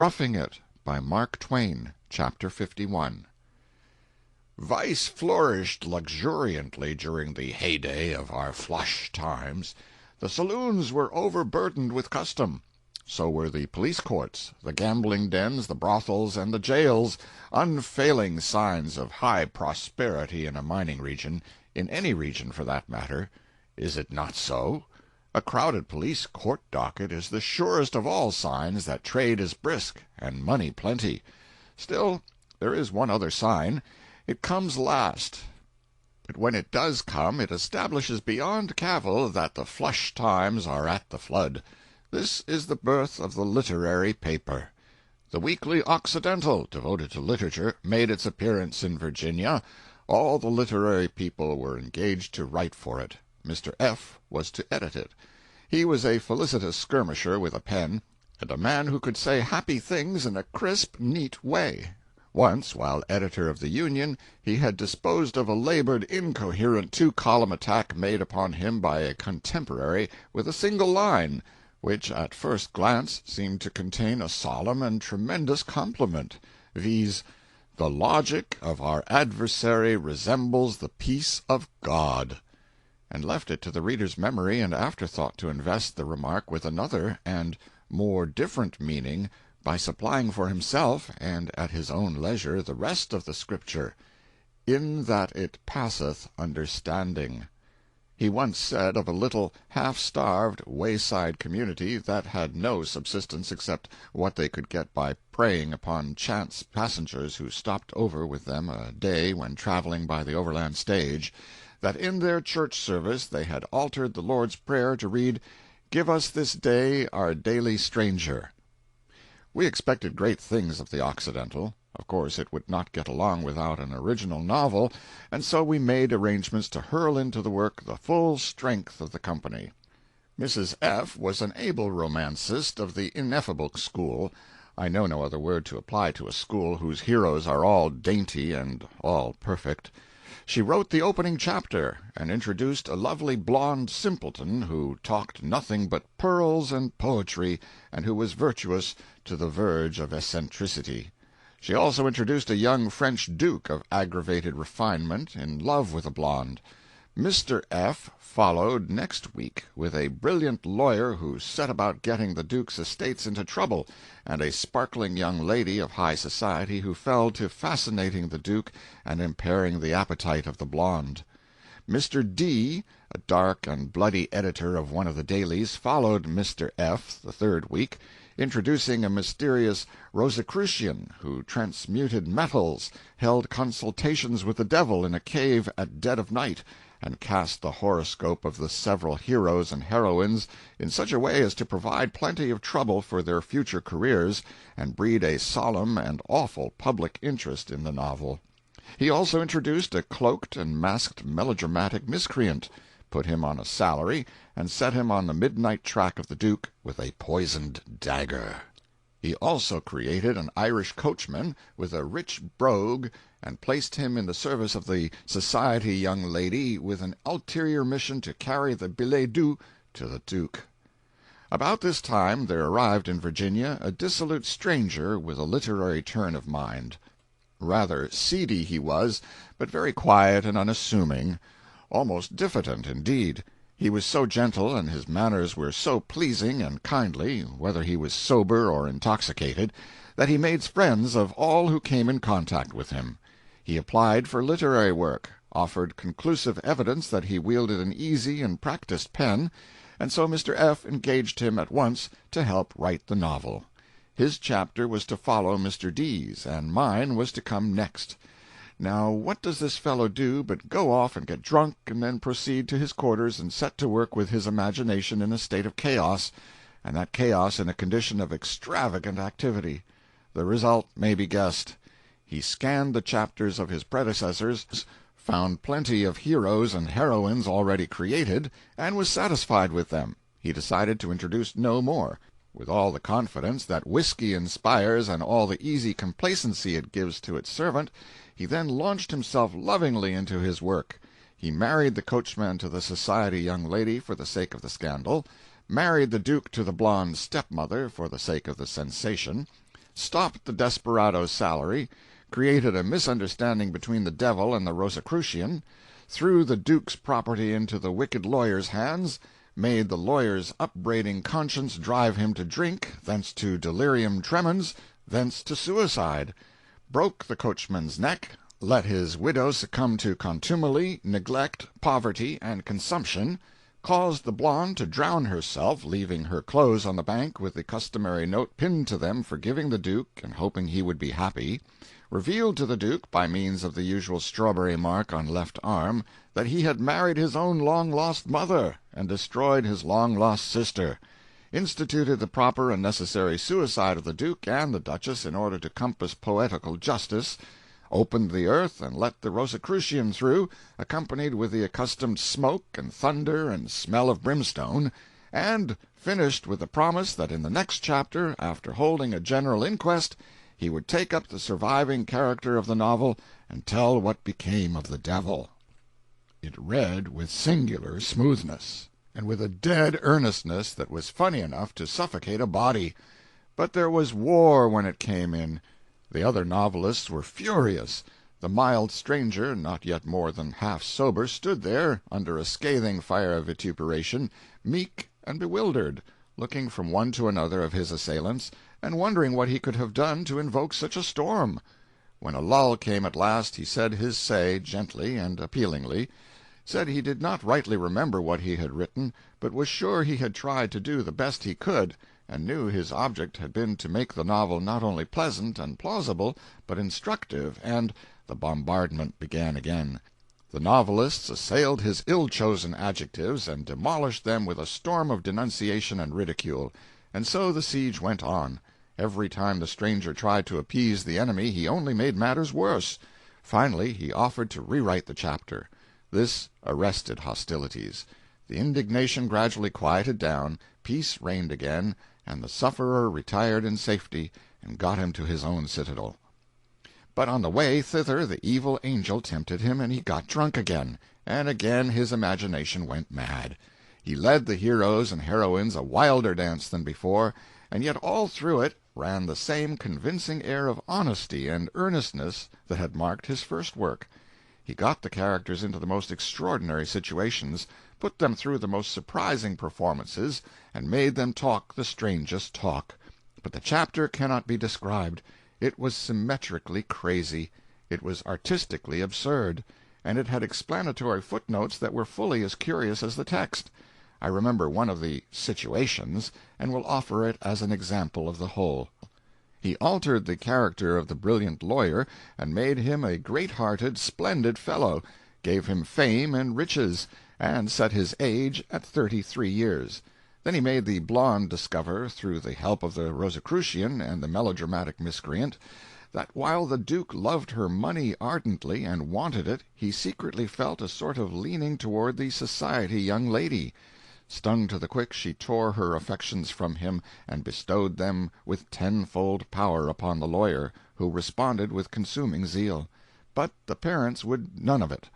Roughing It by Mark Twain, Chapter 51. Vice flourished luxuriantly during the heyday of our flush times. The saloons were overburdened with custom. So were the police courts, the gambling dens, the brothels, and the jails, unfailing signs of high prosperity in a mining region, in any region for that matter. Is it not so? A crowded police court docket is the surest of all signs that trade is brisk and money plenty. Still, there is one other sign. It comes last. But when it does come, it establishes beyond cavil that the flush times are at the flood. This is the birth of the literary paper. The Weekly Occidental, devoted to literature, made its appearance in Virginia. All the literary people were engaged to write for it. Mr. F. was to edit it. He was a felicitous skirmisher with a pen, and a man who could say happy things in a crisp, neat way. Once, while editor of the Union, he had disposed of a labored, incoherent two-column attack made upon him by a contemporary with a single line, which at first glance seemed to contain a solemn and tremendous compliment, viz., "The logic of our adversary resembles the peace of God," and left it to the reader's memory and afterthought to invest the remark with another and more different meaning by supplying for himself, and at his own leisure, the rest of the Scripture, "in that it passeth understanding." He once said of a little half-starved wayside community that had no subsistence except what they could get by preying upon chance passengers who stopped over with them a day when traveling by the overland stage, that in their church service they had altered the Lord's Prayer to read, "Give us this day our daily stranger." We expected great things of the Occidental. Of course it would not get along without an original novel, and so we made arrangements to hurl into the work the full strength of the company. Mrs. F. was an able romancist of the ineffable school. I know no other word to apply to a school whose heroes are all dainty and all perfect. She wrote the opening chapter, and introduced a lovely blonde simpleton who talked nothing but pearls and poetry, and who was virtuous to the verge of eccentricity. She also introduced a young French duke of aggravated refinement, in love with a blonde. Mr. F. followed next week with a brilliant lawyer who set about getting the duke's estates into trouble, and a sparkling young lady of high society who fell to fascinating the duke and impairing the appetite of the blonde. Mr. D., a dark and bloody editor of one of the dailies, followed Mr. F. the third week, introducing a mysterious Rosicrucian who transmuted metals, held consultations with the devil in a cave at dead of night, and cast the horoscope of the several heroes and heroines in such a way as to provide plenty of trouble for their future careers, and breed a solemn and awful public interest in the novel. He also introduced a cloaked and masked melodramatic miscreant, put him on a salary, and set him on the midnight track of the Duke with a poisoned dagger. He also created an Irish coachman with a rich brogue, and placed him in the service of the society young lady with an ulterior mission to carry the billet doux to the Duke. About this time there arrived in Virginia a dissolute stranger with a literary turn of mind. Rather seedy he was, but very quiet and unassuming, almost diffident indeed. He was so gentle, and his manners were so pleasing and kindly, whether he was sober or intoxicated, that he made friends of all who came in contact with him. He applied for literary work, offered conclusive evidence that he wielded an easy and practised pen, and so Mr. F. engaged him at once to help write the novel. His chapter was to follow Mr. D.'s, and mine was to come next. Now what does this fellow do but go off and get drunk, and then proceed to his quarters and set to work with his imagination in a state of chaos, and that chaos in a condition of extravagant activity. The result may be guessed. He scanned the chapters of his predecessors, found plenty of heroes and heroines already created, and was satisfied with them. He decided to introduce no more. With all the confidence that whiskey inspires and all the easy complacency it gives to its servant, he then launched himself lovingly into his work. He married the coachman to the society young lady for the sake of the scandal, married the Duke to the blonde stepmother for the sake of the sensation, stopped the desperado's salary, created a misunderstanding between the devil and the Rosicrucian, threw the Duke's property into the wicked lawyer's hands, made the lawyer's upbraiding conscience drive him to drink, thence to delirium tremens, thence to suicide, broke the coachman's neck, let his widow succumb to contumely, neglect, poverty, and consumption, caused the blonde to drown herself, leaving her clothes on the bank with the customary note pinned to them forgiving the Duke and hoping he would be happy, revealed to the Duke, by means of the usual strawberry mark on left arm, that he had married his own long-lost mother and destroyed his long-lost sister, instituted the proper and necessary suicide of the Duke and the Duchess in order to compass poetical justice, opened the earth and let the Rosicrucian through, accompanied with the accustomed smoke and thunder and smell of brimstone, and finished with the promise that in the next chapter, after holding a general inquest, he would take up the surviving character of the novel and tell what became of the devil. It read with singular smoothness, and with a dead earnestness that was funny enough to suffocate a body. But there was war when it came in. The other novelists were furious. The mild stranger, not yet more than half sober, stood there, under a scathing fire of vituperation, meek and bewildered, looking from one to another of his assailants, and wondering what he could have done to invoke such a storm. When a lull came at last, he said his say, gently and appealingly, said he did not rightly remember what he had written, but was sure he had tried to do the best he could, and knew his object had been to make the novel not only pleasant and plausible, but instructive, and the bombardment began again. The novelists assailed his ill-chosen adjectives and demolished them with a storm of denunciation and ridicule, and so the siege went on. Every time the stranger tried to appease the enemy he only made matters worse. Finally he offered to rewrite the chapter. This arrested hostilities. The indignation gradually quieted down, peace reigned again, and the sufferer retired in safety and got him to his own citadel. But on the way thither the evil angel tempted him, and he got drunk again, and again his imagination went mad. He led the heroes and heroines a wilder dance than before, and yet all through it ran the same convincing air of honesty and earnestness that had marked his first work. He got the characters into the most extraordinary situations, put them through the most surprising performances, and made them talk the strangest talk. But the chapter cannot be described. It was symmetrically crazy, it was artistically absurd, and it had explanatory footnotes that were fully as curious as the text. I remember one of the situations, and will offer it as an example of the whole. He altered the character of the brilliant lawyer, and made him a great-hearted, splendid fellow, gave him fame and riches, and set his age at 33 years. Then he made the blonde discover, through the help of the Rosicrucian and the melodramatic miscreant, that while the Duke loved her money ardently and wanted it, he secretly felt a sort of leaning toward the society young lady. Stung to the quick, she tore her affections from him, and bestowed them with tenfold power upon the lawyer, who responded with consuming zeal. But the parents would none of it.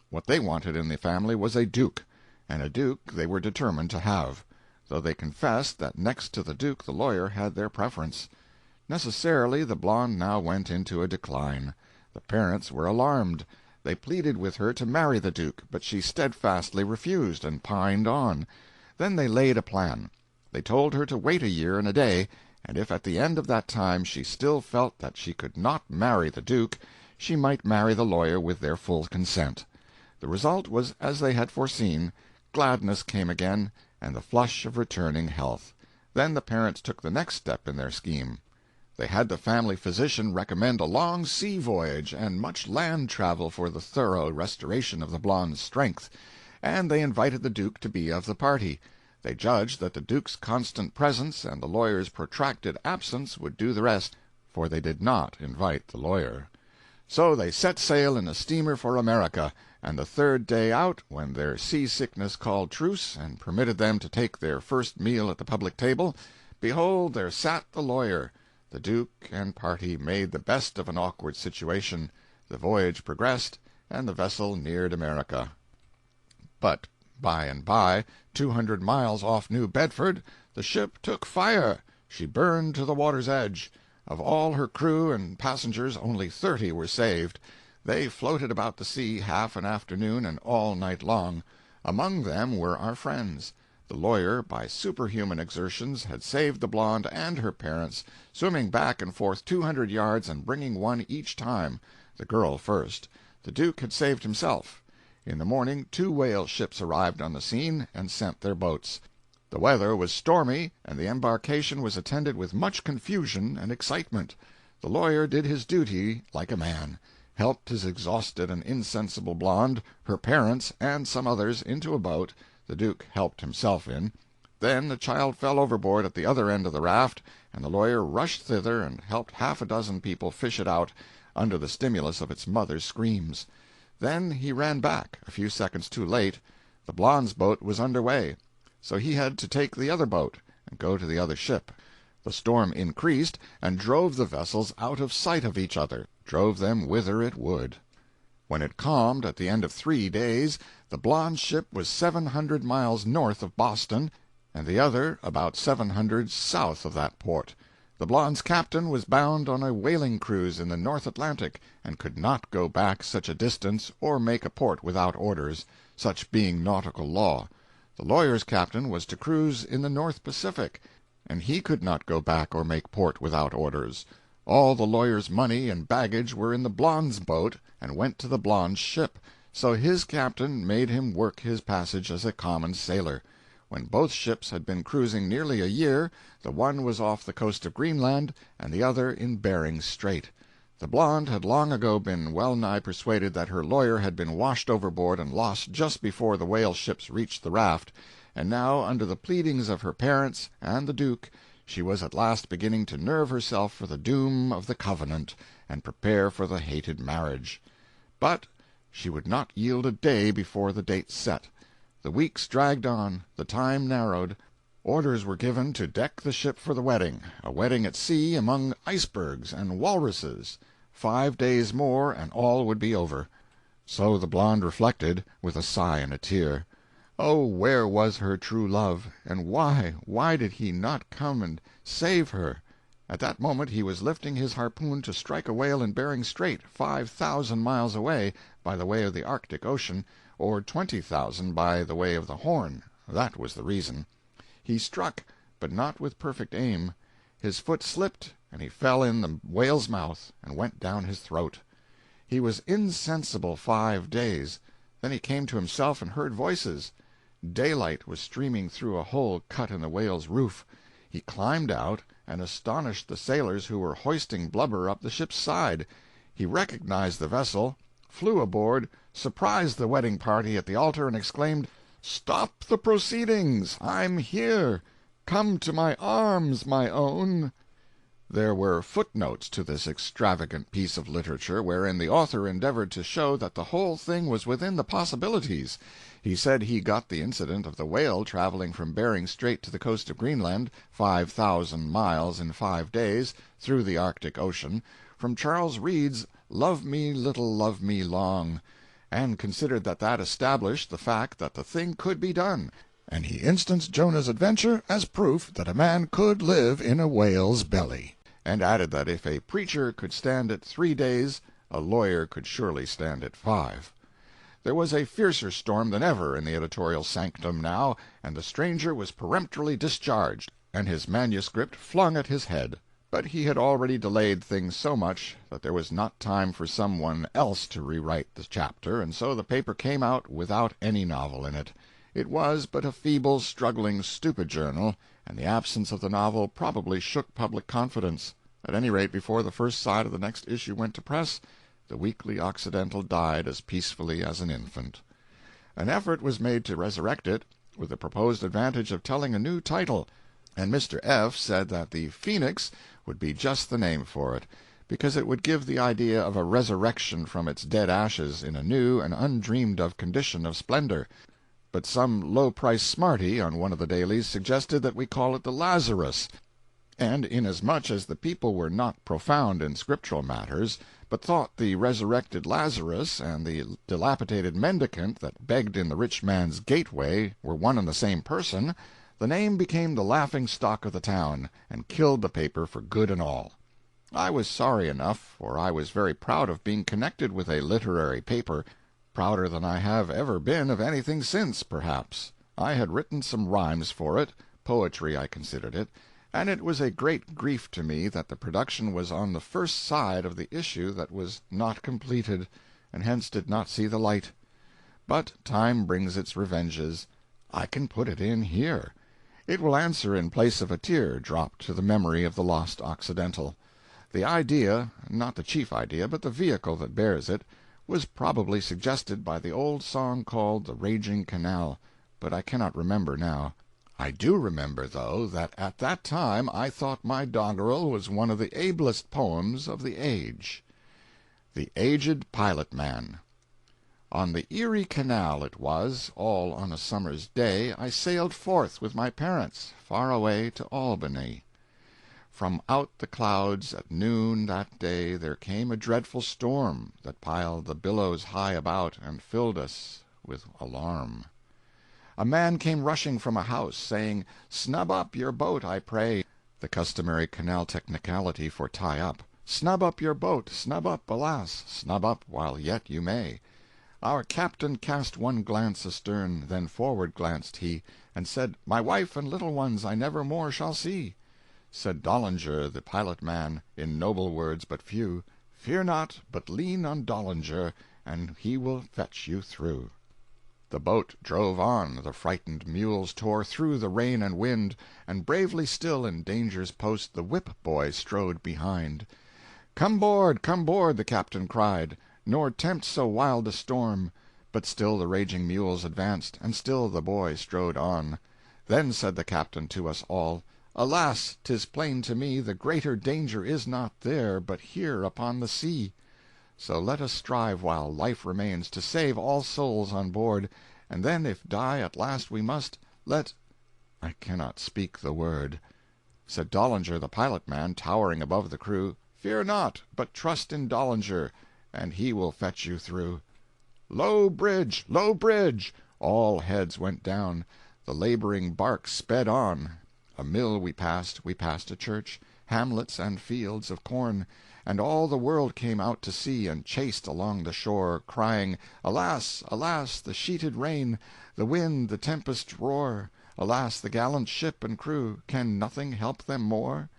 What they wanted in the family was a duke, and a duke they were determined to have, though they confessed that next to the Duke the lawyer had their preference. Necessarily the blonde now went into a decline. The parents were alarmed. They pleaded with her to marry the Duke, but she steadfastly refused, and pined on. Then they laid a plan. They told her to wait a year and a day, and if at the end of that time she still felt that she could not marry the Duke, she might marry the lawyer with their full consent. The result was as they had foreseen. Gladness came again, and the flush of returning health. Then the parents took the next step in their scheme. They had the family physician recommend a long sea voyage and much land travel for the thorough restoration of the blonde's strength, and they invited the Duke to be of the party. They judged that the Duke's constant presence and the lawyer's protracted absence would do the rest, for they did not invite the lawyer. So they set sail in a steamer for America, and the third day out, when their seasickness called truce and permitted them to take their first meal at the public table, behold, there sat the lawyer. The Duke and party made the best of an awkward situation. The voyage progressed, and the vessel neared America. But by and by, 200 miles off New Bedford, the ship took fire. She burned to the water's edge. Of all her crew and passengers only 30 were saved. They floated about the sea half an afternoon and all night long. Among them were our friends. The lawyer, by superhuman exertions, had saved the blonde and her parents, swimming back and forth 200 yards and bringing one each time, the girl first. The Duke had saved himself. In the morning 2 whale ships arrived on the scene and sent their boats. The weather was stormy, and the embarkation was attended with much confusion and excitement. The lawyer did his duty like a man, helped his exhausted and insensible blonde, her parents, and some others into a boat the Duke helped himself in. Then the child fell overboard at the other end of the raft, and the lawyer rushed thither and helped half a dozen people fish it out, under the stimulus of its mother's screams. Then he ran back, a few seconds too late. The blonde's boat was under way, so he had to take the other boat and go to the other ship. The storm increased, and drove the vessels out of sight of each other, drove them whither it would. When it calmed at the end of 3 days, the blonde ship was 700 miles north of Boston, and the other about 700 south of that port. The blonde's captain was bound on a whaling cruise in the North Atlantic, and could not go back such a distance or make a port without orders, such being nautical law. The lawyer's captain was to cruise in the North Pacific, and he could not go back or make port without orders. All the lawyer's money and baggage were in the blonde's boat, and went to the blonde's ship, so his captain made him work his passage as a common sailor. When both ships had been cruising nearly a year, the one was off the coast of Greenland, and the other in Bering Strait. The blonde had long ago been well-nigh persuaded that her lawyer had been washed overboard and lost just before the whale ships reached the raft, and now, under the pleadings of her parents and the Duke, she was at last beginning to nerve herself for the doom of the covenant, and prepare for the hated marriage. But she would not yield a day before the date set. The weeks dragged on, the time narrowed. Orders were given to deck the ship for the wedding, a wedding at sea among icebergs and walruses. 5 days more and all would be over. So the blonde reflected, with a sigh and a tear. Oh, where was her true love, and why did he not come and save her? At that moment he was lifting his harpoon to strike a whale in Bering Strait, 5,000 miles away, by the way of the Arctic Ocean, or 20,000 by the way of the Horn. That was the reason. He struck, but not with perfect aim. His foot slipped, and he fell in the whale's mouth, and went down his throat. He was insensible 5 days. Then he came to himself and heard voices. Daylight was streaming through a hole cut in the whale's roof. He climbed out, and astonished the sailors who were hoisting blubber up the ship's side. He recognized the vessel, flew aboard, surprised the wedding party at the altar, and exclaimed, "Stop the proceedings! I'm here! Come to my arms, my own!" There were footnotes to this extravagant piece of literature, wherein the author endeavored to show that the whole thing was within the possibilities. He said he got the incident of the whale traveling from Bering Strait to the coast of Greenland, 5,000 miles in 5 days, through the Arctic Ocean, from Charles Reade's "Love Me Little, Love Me Long," and considered that that established the fact that the thing could be done, and he instanced Jonah's adventure as proof that a man could live in a whale's belly, and added that if a preacher could stand it 3 days, a lawyer could surely stand it 5. There was a fiercer storm than ever in the editorial sanctum now, and the stranger was peremptorily discharged, and his manuscript flung at his head. But he had already delayed things so much that there was not time for some one else to rewrite the chapter, and so the paper came out without any novel in it. It was but a feeble, struggling, stupid journal, and the absence of the novel probably shook public confidence. At any rate, before the first side of the next issue went to press, the Weekly Occidental died as peacefully as an infant. An effort was made to resurrect it, with the proposed advantage of telling a new title, and Mr. F. said that the Phoenix would be just the name for it, because it would give the idea of a resurrection from its dead ashes in a new and undreamed-of condition of splendor. But some low-priced smarty on one of the dailies suggested that we call it the Lazarus, and inasmuch as the people were not profound in scriptural matters, but thought the resurrected Lazarus and the dilapidated mendicant that begged in the rich man's gateway were one and the same person, the name became the laughing-stock of the town, and killed the paper for good and all. I was sorry enough, for I was very proud of being connected with a literary paper, prouder than I have ever been of anything since, perhaps. I had written some rhymes for it, poetry I considered it, and it was a great grief to me that the production was on the first side of the issue that was not completed, and hence did not see the light. But time brings its revenges. I can put it in here. It will answer in place of a tear dropped to the memory of the lost Occidental. The idea, not the chief idea, but the vehicle that bears it, was probably suggested by the old song called The Raging Canal, but I cannot remember now. I do remember, though, that at that time I thought my doggerel was one of the ablest poems of the age. The Aged Pilot Man. On the Erie Canal it was, all on a summer's day, I sailed forth with my parents, far away to Albany. From out the clouds at noon that day there came a dreadful storm that piled the billows high about and filled us with alarm. A man came rushing from a house, saying, "Snub up your boat, I pray," the customary canal technicality for tie up. "Snub up your boat, snub up, alas, snub up while yet you may." Our captain cast one glance astern, then forward glanced he, and said, "My wife and little ones I never more shall see." Said Dollinger, the pilot man, in noble words but few, "Fear not, but lean on Dollinger, and he will fetch you through." The boat drove on, the frightened mules tore through the rain and wind, and bravely still in danger's post the whip-boy strode behind. Come board, the captain cried, "nor tempt so wild a storm." But still the raging mules advanced, and still the boy strode on. Then said the captain to us all, "Alas, 'tis plain to me the greater danger is not there, but here upon the sea. So let us strive while life remains to save all souls on board, and then if die at last we must, let—" I cannot speak the word. Said Dollinger the pilot man, towering above the crew, "Fear not, but trust in Dollinger, and he will fetch you through." Low bridge! Low bridge! All heads went down. The laboring bark sped on. A mill we passed a church, hamlets and fields of corn, and all the world came out to see and chased along the shore, crying, "Alas, alas, the sheeted rain, the wind, the tempest roar! Alas, the gallant ship and crew, can nothing help them more?"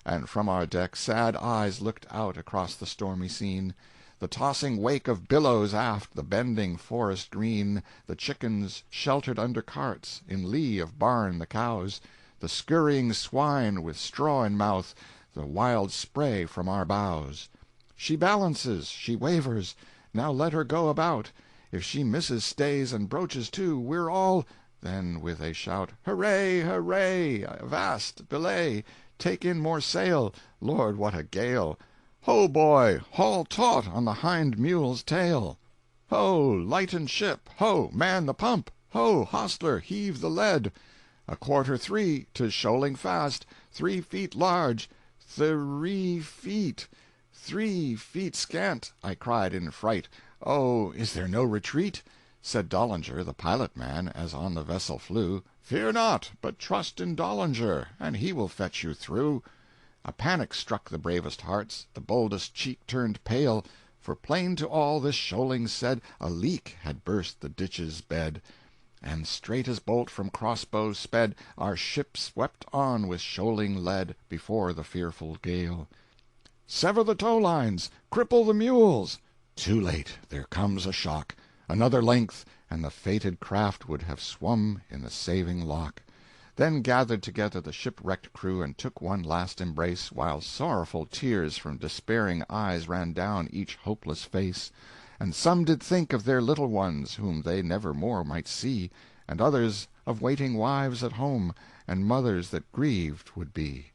And from our deck sad eyes looked out across the stormy scene, the tossing wake of billows aft, the bending forest green, the chickens sheltered under carts, in lee of barn the cows, the scurrying swine with straw in mouth, the wild spray from our bows. "She balances, she wavers, now let her go about. If she misses stays and broaches too, we're all—" Then with a shout, "Hooray, hooray! Avast, belay! Take in more sail! Lord, what a gale! Ho, boy, haul taut on the hind mule's tail! Ho, lighten ship! Ho, man the pump! Ho, hostler, heave the lead! A quarter 3, 'tis shoaling fast, 3 feet large, 3 feet, 3 feet scant!" I cried in fright. "Oh, is there no retreat?" Said Dollinger, the pilot man, as on the vessel flew, "Fear not, but trust in Dollinger, and he will fetch you through." A panic struck the bravest hearts, the boldest cheek turned pale, for plain to all this shoaling said a leak had burst the ditch's bed. And straight as bolt from crossbow sped, our ship swept on with shoaling lead before the fearful gale. "Sever the tow-lines! Cripple the mules!" Too late! There comes a shock. Another length, and the fated craft would have swum in the saving lock. Then gathered together the shipwrecked crew and took one last embrace, while sorrowful tears from despairing eyes ran down each hopeless face. And some did think of their little ones, whom they never more might see, and others of waiting wives at home, and mothers that grieved would be.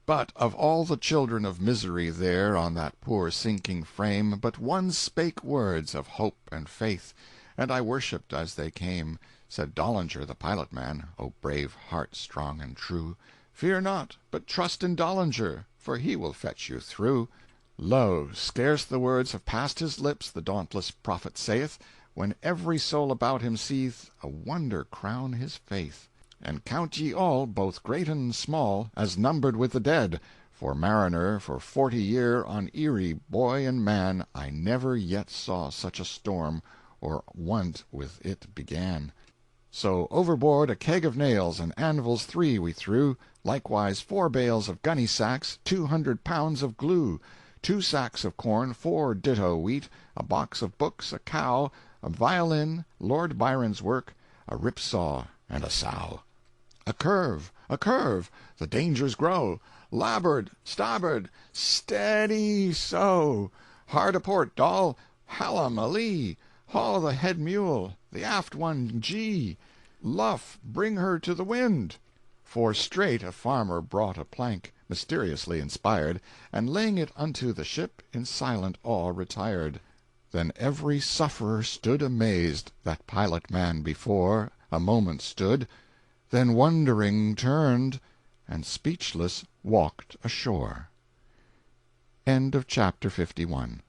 But of all the children of misery there on that poor sinking frame, but one spake words of hope and faith, and I worshipped as they came. Said Dollinger the pilot man, O brave heart strong and true, "Fear not, but trust in Dollinger, for he will fetch you through." Lo, scarce the words have passed his lips, the dauntless prophet saith, when every soul about him seeth a wonder crown his faith. And count ye all, both great and small, as numbered with the dead, For mariner for 40 year on Erie, boy and man, I never yet saw such a storm, or want with it began. So overboard a keg of nails and anvils 3 we threw, likewise 4 bales of gunny sacks, 200 pounds of glue, 2 sacks of corn, 4 ditto wheat, a box of books, a cow, a violin, Lord Byron's work, a rip-saw, and a sow. A curve! A curve! The dangers grow! Larboard! Starboard! Steady so! Hard a port, Doll! Hallum a lee! Haul the head mule! The aft one gee! Luff, bring her to the wind! For straight a farmer brought a plank, mysteriously inspired, and laying it unto the ship, in silent awe retired. Then every sufferer stood amazed, that pilot man before a moment stood, then wondering turned, and speechless walked ashore. End of chapter 51.